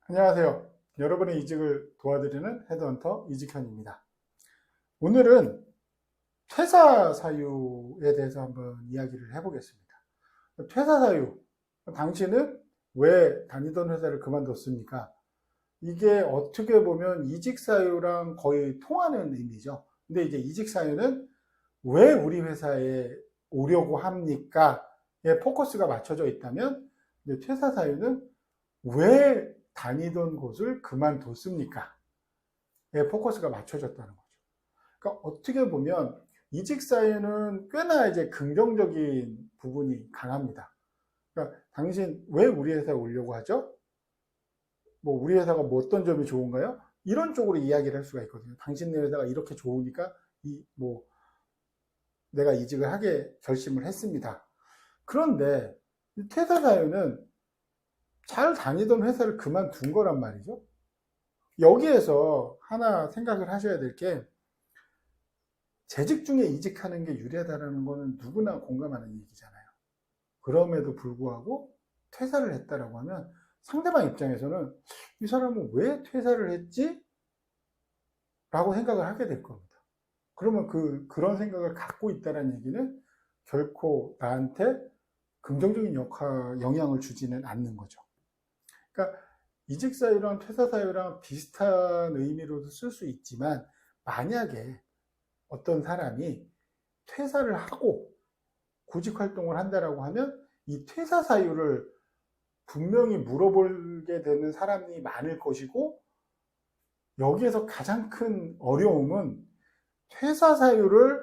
안녕하세요. 여러분의 이직을 도와드리는 헤드헌터 이직현입니다. 오늘은 퇴사 사유에 대해서 한번 이야기를 해보겠습니다. 퇴사 사유, 당신은 왜 다니던 회사를 그만뒀습니까? 이게 어떻게 보면 이직 사유랑 거의 통하는 의미죠. 근데 이제 이직 사유는 왜 우리 회사에 오려고 합니까?에 포커스가 맞춰져 있다면, 퇴사 사유는 왜 다니던 곳을 그만뒀습니까? 에 포커스가 맞춰졌다는 거죠. 그러니까 어떻게 보면 이직 사유는 꽤나 이제 긍정적인 부분이 강합니다. 그러니까 당신 왜 우리 회사에 오려고 하죠? 뭐 우리 회사가 뭐 어떤 점이 좋은가요? 이런 쪽으로 이야기를 할 수가 있거든요. 당신네 회사가 이렇게 좋으니까 뭐 내가 이직을 하게 결심을 했습니다. 그런데 퇴사 사유는 잘 다니던 회사를 그만둔 거란 말이죠. 여기에서 하나 생각을 하셔야 될 게, 재직 중에 이직하는 게 유리하다는 거는 누구나 공감하는 얘기잖아요. 그럼에도 불구하고 퇴사를 했다라고 하면 상대방 입장에서는 이 사람은 왜 퇴사를 했지? 라고 생각을 하게 될 겁니다. 그러면 그런 생각을 갖고 있다는 얘기는 결코 나한테 긍정적인 영향을 주지는 않는 거죠. 그러니까 이직 사유랑 퇴사 사유랑 비슷한 의미로도 쓸 수 있지만, 만약에 어떤 사람이 퇴사를 하고 구직 활동을 한다라고 하면 이 퇴사 사유를 분명히 물어보게 되는 사람이 많을 것이고, 여기에서 가장 큰 어려움은 퇴사 사유를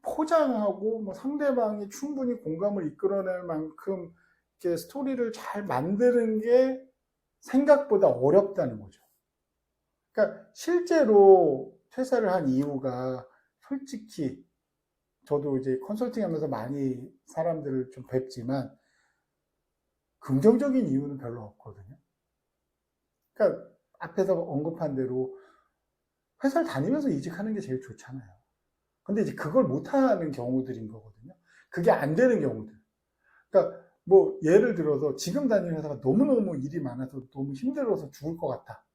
포장하고 뭐 상대방이 충분히 공감을 이끌어낼 만큼 이렇게 스토리를 잘 만드는 게 생각보다 어렵다는 거죠. 그러니까 실제로 퇴사를 한 이유가, 솔직히 저도 이제 컨설팅 하면서 많이 사람들을 좀 뵙지만 긍정적인 이유는 별로 없거든요. 그러니까 앞에서 언급한 대로 회사를 다니면서 이직하는 게 제일 좋잖아요. 근데 이제 그걸 못하는 경우들인 거거든요. 그게 안 되는 경우들. 그러니까 뭐 예를 들어서 지금 다니는 회사가 너무너무 일이 많아서 너무 힘들어서 죽을 것 같다.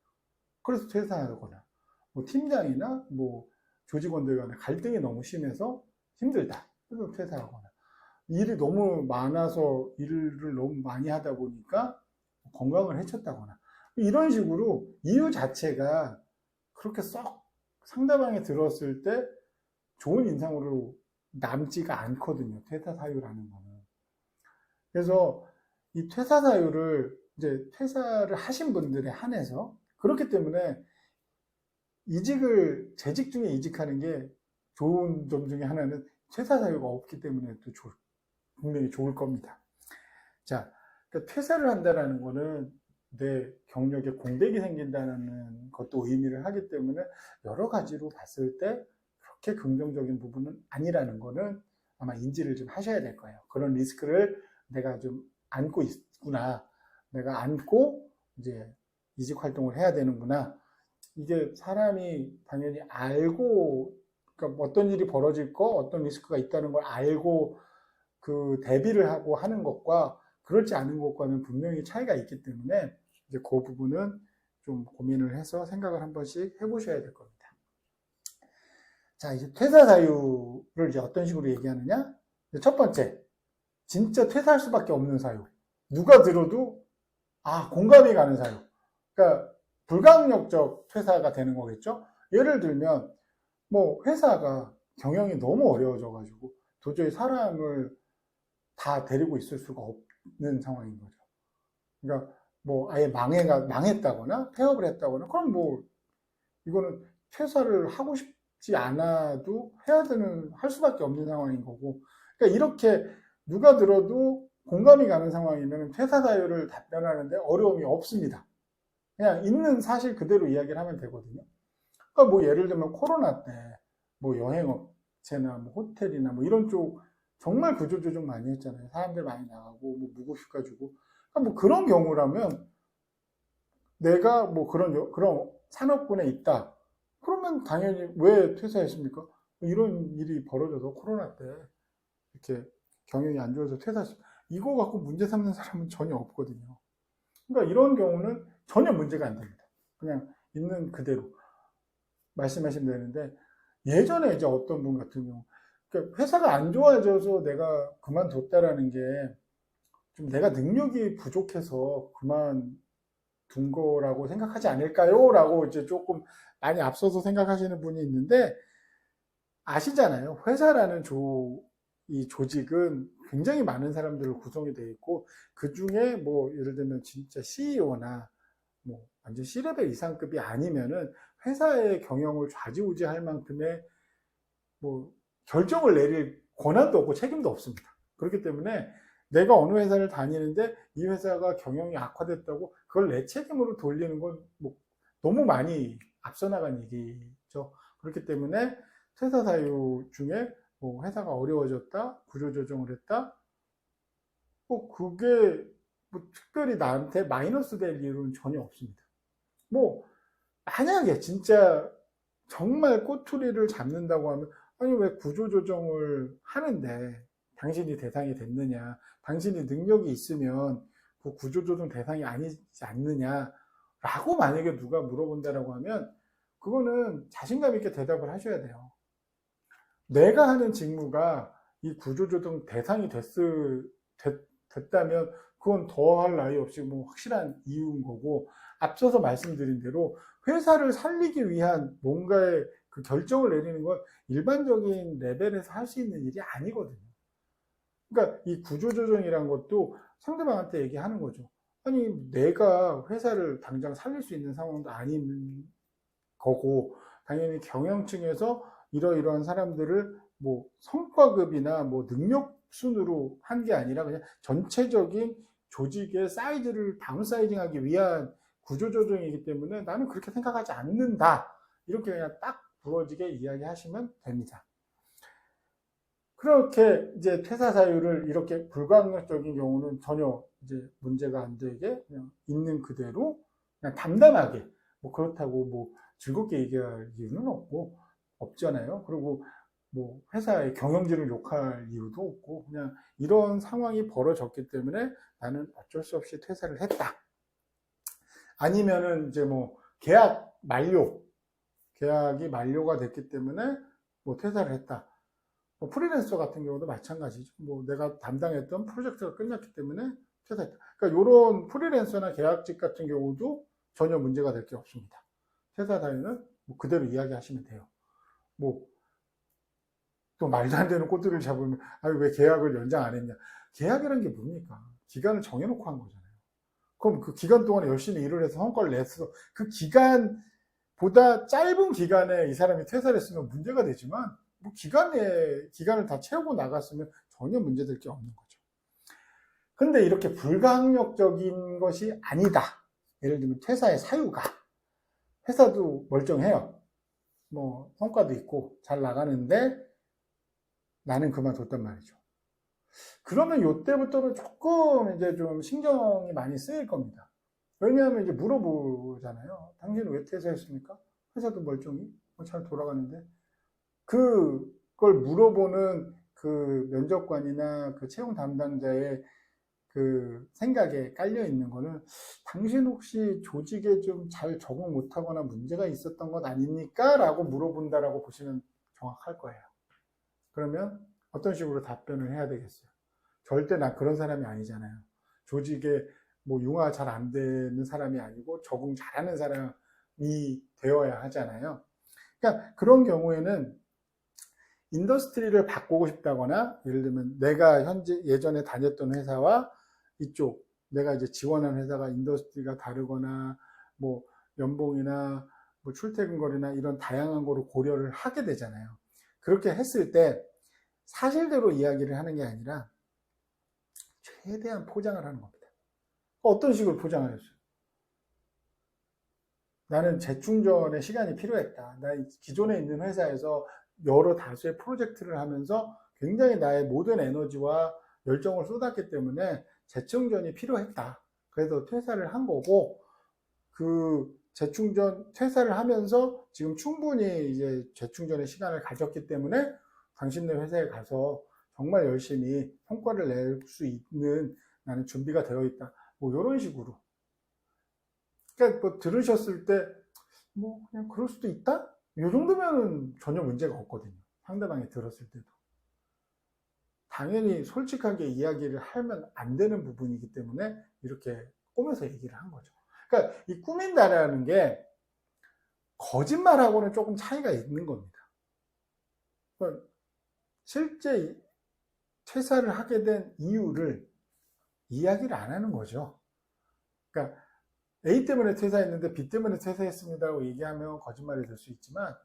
그래서 퇴사하거나, 뭐 팀장이나 뭐 조직원들 간의 갈등이 너무 심해서 힘들다. 그래서 퇴사하거나, 일이 너무 많아서 일을 너무 많이 하다 보니까 건강을 해쳤다거나, 이런 식으로 이유 자체가 그렇게 썩 상대방이 들었을 때 좋은 인상으로 남지가 않거든요. 퇴사 사유라는 거는. 그래서 이 퇴사 사유를 이제 퇴사를 하신 분들에 한해서, 그렇기 때문에 재직 중에 이직하는 게 좋은 점 중에 하나는 퇴사 사유가 없기 때문에 또 분명히 좋을 겁니다. 자, 그러니까 퇴사를 한다는 거는 내 경력에 공백이 생긴다는 것도 의미를 하기 때문에 여러 가지로 봤을 때 그렇게 긍정적인 부분은 아니라는 거는 아마 인지를 좀 하셔야 될 거예요. 그런 리스크를 내가 좀 안고 있구나. 내가 안고 이제 이직 활동을 해야 되는구나. 이게 사람이 당연히 알고, 그러니까 어떤 일이 벌어질 거, 어떤 리스크가 있다는 걸 알고 그 대비를 하고 하는 것과 그렇지 않은 것과는 분명히 차이가 있기 때문에 이제 그 부분은 좀 고민을 해서 생각을 한 번씩 해보셔야 될 겁니다. 자, 이제 퇴사 사유를 이제 어떤 식으로 얘기하느냐? 첫 번째, 진짜 퇴사할 수밖에 없는 사유. 누가 들어도 공감이 가는 사유. 그러니까 불가항력적 퇴사가 되는 거겠죠. 예를 들면 뭐 회사가 경영이 너무 어려워져가지고 도저히 사람을 다 데리고 있을 수가 없는 상황인 거죠. 그러니까 뭐 아예 망했다거나 폐업을 했다거나, 그럼 뭐 이거는 퇴사를 하고 싶지 않아도 할 수밖에 없는 상황인 거고. 그러니까 이렇게 누가 들어도 공감이 가는 상황이면 퇴사 사유를 답변하는데 어려움이 없습니다. 그냥 있는 사실 그대로 이야기를 하면 되거든요. 그러니까 뭐 예를 들면 코로나 때 뭐 여행업체나 뭐 호텔이나 뭐 이런 쪽 정말 구조조정 많이 했잖아요. 사람들 많이 나가고 뭐 무급휴가 주고. 그러니까 뭐 그런 경우라면 내가 뭐 그런 산업군에 있다. 그러면 당연히 왜 퇴사했습니까? 이런 일이 벌어져서 코로나 때 이렇게 경영이 안 좋아서 퇴사했습니다. 이거 갖고 문제 삼는 사람은 전혀 없거든요. 그러니까 이런 경우는 전혀 문제가 안 됩니다. 그냥 있는 그대로 말씀하시면 되는데, 예전에 이제 어떤 분 같은 경우, 그러니까 회사가 안 좋아져서 내가 그만뒀다라는 게 좀 내가 능력이 부족해서 그만둔 거라고 생각하지 않을까요? 라고 이제 조금 많이 앞서서 생각하시는 분이 있는데, 아시잖아요. 회사라는 이 조직은 굉장히 많은 사람들로 구성이 되어 있고, 그 중에 뭐 예를 들면 진짜 CEO나 뭐 완전 C레벨 이상급이 아니면은 회사의 경영을 좌지우지할 만큼의 뭐 결정을 내릴 권한도 없고 책임도 없습니다. 그렇기 때문에 내가 어느 회사를 다니는데 이 회사가 경영이 악화됐다고 그걸 내 책임으로 돌리는 건 뭐 너무 많이 앞서 나간 얘기죠. 그렇기 때문에 퇴사 사유 중에 뭐 회사가 어려워졌다, 구조조정을 했다, 뭐 그게 뭐 특별히 나한테 마이너스 될 이유는 전혀 없습니다. 뭐 만약에 진짜 정말 꼬투리를 잡는다고 하면, 아니 왜 구조조정을 하는데 당신이 대상이 됐느냐, 당신이 능력이 있으면 그 구조조정 대상이 아니지 않느냐 라고 만약에 누가 물어본다라고 하면, 그거는 자신감 있게 대답을 하셔야 돼요. 내가 하는 직무가 이 구조조정 대상이 됐다면 그건 더할 나위 없이 뭐 확실한 이유인 거고, 앞서서 말씀드린 대로 회사를 살리기 위한 뭔가의 그 결정을 내리는 건 일반적인 레벨에서 할 수 있는 일이 아니거든요. 그러니까 이 구조조정이란 것도 상대방한테 얘기하는 거죠. 아니 내가 회사를 당장 살릴 수 있는 상황도 아닌 거고, 당연히 경영층에서 이러이러한 사람들을 뭐 성과급이나 뭐 능력 순으로 한 게 아니라 그냥 전체적인 조직의 사이즈를 다운사이징하기 위한 구조조정이기 때문에 나는 그렇게 생각하지 않는다. 이렇게 그냥 딱 부러지게 이야기하시면 됩니다. 그렇게 이제 퇴사 사유를 이렇게 불가항력적인 경우는 전혀 이제 문제가 안 되게 그냥 있는 그대로 그냥 담담하게, 뭐 그렇다고 뭐 즐겁게 얘기할 이유는 없잖아요. 그리고 뭐 회사의 경영진을 욕할 이유도 없고, 그냥 이런 상황이 벌어졌기 때문에 나는 어쩔 수 없이 퇴사를 했다. 아니면은 이제 뭐 계약이 만료가 됐기 때문에 뭐 퇴사를 했다. 뭐 프리랜서 같은 경우도 마찬가지죠. 뭐 내가 담당했던 프로젝트가 끝났기 때문에 퇴사했다. 그러니까 이런 프리랜서나 계약직 같은 경우도 전혀 문제가 될 게 없습니다. 퇴사 사유는 뭐 그대로 이야기하시면 돼요. 뭐 또 말도 안 되는 꼬투리를 잡으면 왜 계약을 연장 안 했냐. 계약이라는 게 뭡니까? 기간을 정해놓고 한 거잖아요. 그럼 그 기간 동안에 열심히 일을 해서 성과를 냈어. 그 기간보다 짧은 기간에 이 사람이 퇴사를 했으면 문제가 되지만, 뭐 기간을 다 채우고 나갔으면 전혀 문제될 게 없는 거죠. 근데 이렇게 불가항력적인 것이 아니다. 예를 들면 퇴사의 사유가, 회사도 멀쩡해요. 뭐 성과도 있고 잘 나가는데 나는 그만뒀단 말이죠. 그러면 이때부터는 조금 이제 좀 신경이 많이 쓰일 겁니다. 왜냐하면 이제 물어보잖아요. 당신은 왜 퇴사했습니까? 회사도 멀쩡히 잘 돌아가는데. 그걸 물어보는 그 면접관이나 그 채용 담당자의 그 생각에 깔려 있는 거는, 당신 혹시 조직에 좀 잘 적응 못하거나 문제가 있었던 것 아닙니까? 라고 물어본다라고 보시면 정확할 거예요. 그러면 어떤 식으로 답변을 해야 되겠어요? 절대 나 그런 사람이 아니잖아요. 조직에 뭐 융화 잘 안 되는 사람이 아니고 적응 잘하는 사람이 되어야 하잖아요. 그러니까 그런 경우에는 인더스트리를 바꾸고 싶다거나, 예를 들면 내가 예전에 다녔던 회사와 이쪽 내가 이제 지원한 회사가 인더스트리가 다르거나 뭐 연봉이나 뭐 출퇴근거리나 이런 다양한 거를 고려를 하게 되잖아요. 그렇게 했을 때 사실대로 이야기를 하는 게 아니라 최대한 포장을 하는 겁니다. 어떤 식으로 포장을 했어요? 나는 재충전에 시간이 필요했다. 나 기존에 있는 회사에서 여러 다수의 프로젝트를 하면서 굉장히 나의 모든 에너지와 열정을 쏟았기 때문에 재충전이 필요했다. 그래서 퇴사를 한 거고, 그 퇴사를 하면서 지금 충분히 이제 재충전의 시간을 가졌기 때문에 당신네 회사에 가서 정말 열심히 성과를 낼 수 있는 나는 준비가 되어 있다. 뭐 이런 식으로 그러니까 뭐 들으셨을 때 뭐 그냥 그럴 수도 있다? 이 정도면은 전혀 문제가 없거든요. 상대방이 들었을 때도. 당연히 솔직하게 이야기를 하면 안 되는 부분이기 때문에 이렇게 꾸며서 얘기를 한 거죠. 그러니까 이 꾸민다라는 게 거짓말하고는 조금 차이가 있는 겁니다. 그러니까 실제 퇴사를 하게 된 이유를 이야기를 안 하는 거죠. 그러니까 A 때문에 퇴사했는데 B 때문에 퇴사했습니다라고 얘기하면 거짓말이 될 수 있지만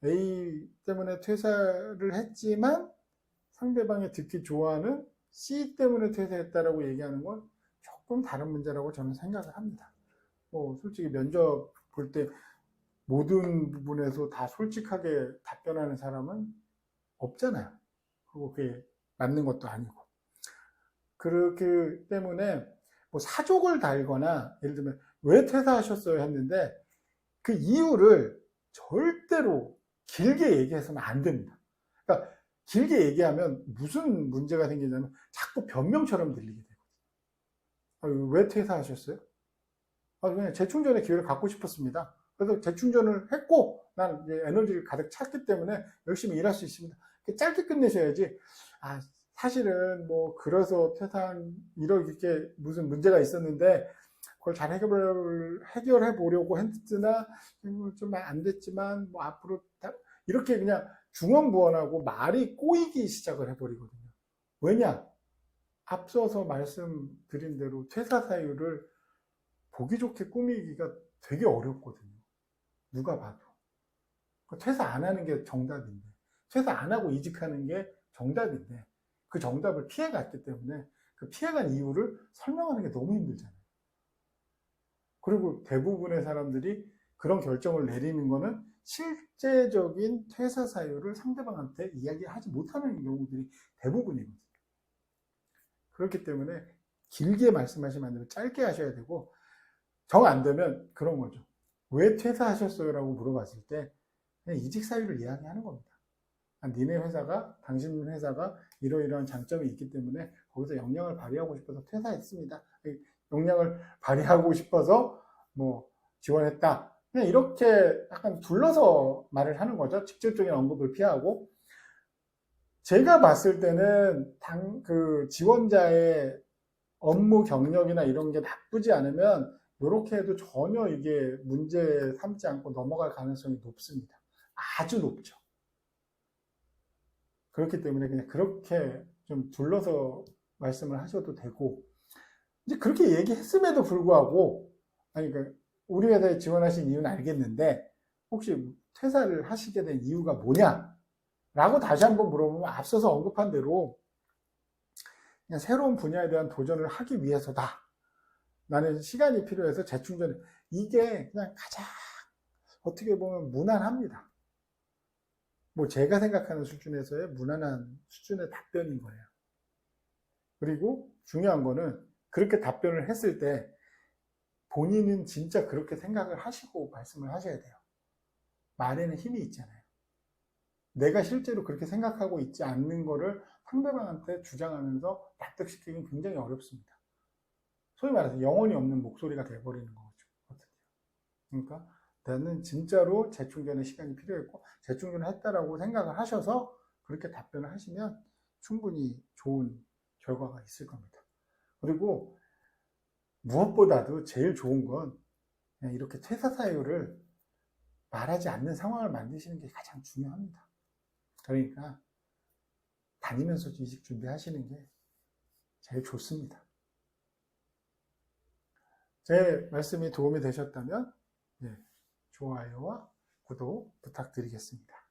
A 때문에 퇴사를 했지만 상대방이 듣기 좋아하는 C 때문에 퇴사했다라고 얘기하는 건 조금 다른 문제라고 저는 생각을 합니다. 뭐 솔직히 면접 볼 때 모든 부분에서 다 솔직하게 답변하는 사람은 없잖아요. 그리고 그게 맞는 것도 아니고. 그렇기 때문에 뭐 사족을 달거나 예를 들면 왜 퇴사하셨어요 했는데 그 이유를 절대로 길게 얘기해서는 안 됩니다. 그러니까 길게 얘기하면 무슨 문제가 생기냐면 자꾸 변명처럼 들리게 되거든요. 왜 퇴사하셨어요? 그냥 재충전의 기회를 갖고 싶었습니다. 그래서 재충전을 했고 난 이제 에너지를 가득 찼기 때문에 열심히 일할 수 있습니다. 짧게 끝내셔야지. 사실은 뭐 그래서 퇴사한 이렇게 무슨 문제가 있었는데 그걸 잘 해결해 보려고 했으나 좀 안 됐지만 뭐 앞으로 이렇게 그냥 중언부언하고 말이 꼬이기 시작을 해버리거든요. 왜냐? 앞서서 말씀드린 대로 퇴사 사유를 보기 좋게 꾸미기가 되게 어렵거든요. 누가 봐도. 퇴사 안 하는 게 정답인데, 퇴사 안 하고 이직하는 게 정답인데, 그 정답을 피해갔기 때문에 그 피해간 이유를 설명하는 게 너무 힘들잖아요. 그리고 대부분의 사람들이 그런 결정을 내리는 거는 실제적인 퇴사 사유를 상대방한테 이야기하지 못하는 경우들이 대부분이거든요. 그렇기 때문에 길게 말씀하시면 안 되고 짧게 하셔야 되고, 정 안 되면 그런 거죠. 왜 퇴사하셨어요? 라고 물어봤을 때 그냥 이직 사유를 이야기하는 겁니다. 니네 회사가, 당신 회사가 이러이러한 장점이 있기 때문에 거기서 역량을 발휘하고 싶어서 퇴사했습니다. 역량을 발휘하고 싶어서 뭐 지원했다. 그냥 이렇게 약간 둘러서 말을 하는 거죠. 직접적인 언급을 피하고. 제가 봤을 때는 그 지원자의 업무 경력이나 이런 게 나쁘지 않으면 이렇게 해도 전혀 이게 문제 삼지 않고 넘어갈 가능성이 높습니다. 아주 높죠. 그렇기 때문에 그냥 그렇게 좀 둘러서 말씀을 하셔도 되고, 이제 그렇게 얘기했음에도 불구하고, 그러니까 우리 회사에 지원하신 이유는 알겠는데, 혹시 퇴사를 하시게 된 이유가 뭐냐? 라고 다시 한번 물어보면 앞서서 언급한 대로 그냥 새로운 분야에 대한 도전을 하기 위해서다. 나는 시간이 필요해서 재충전. 이게 그냥 가장 어떻게 보면 무난합니다. 뭐 제가 생각하는 수준에서의 무난한 수준의 답변인 거예요. 그리고 중요한 거는 그렇게 답변을 했을 때 본인은 진짜 그렇게 생각을 하시고 말씀을 하셔야 돼요. 말에는 힘이 있잖아요. 내가 실제로 그렇게 생각하고 있지 않는 거를 상대방한테 주장하면서 납득시키기는 굉장히 어렵습니다. 소위 말해서 영혼이 없는 목소리가 돼버리는 거죠. 그러니까 나는 진짜로 재충전의 시간이 필요했고 재충전을 했다라고 생각을 하셔서 그렇게 답변을 하시면 충분히 좋은 결과가 있을 겁니다. 그리고 무엇보다도 제일 좋은 건 그냥 이렇게 퇴사 사유를 말하지 않는 상황을 만드시는 게 가장 중요합니다. 그러니까 다니면서 이직 준비하시는 게 제일 좋습니다. 제 말씀이 도움이 되셨다면 좋아요와 구독 부탁드리겠습니다.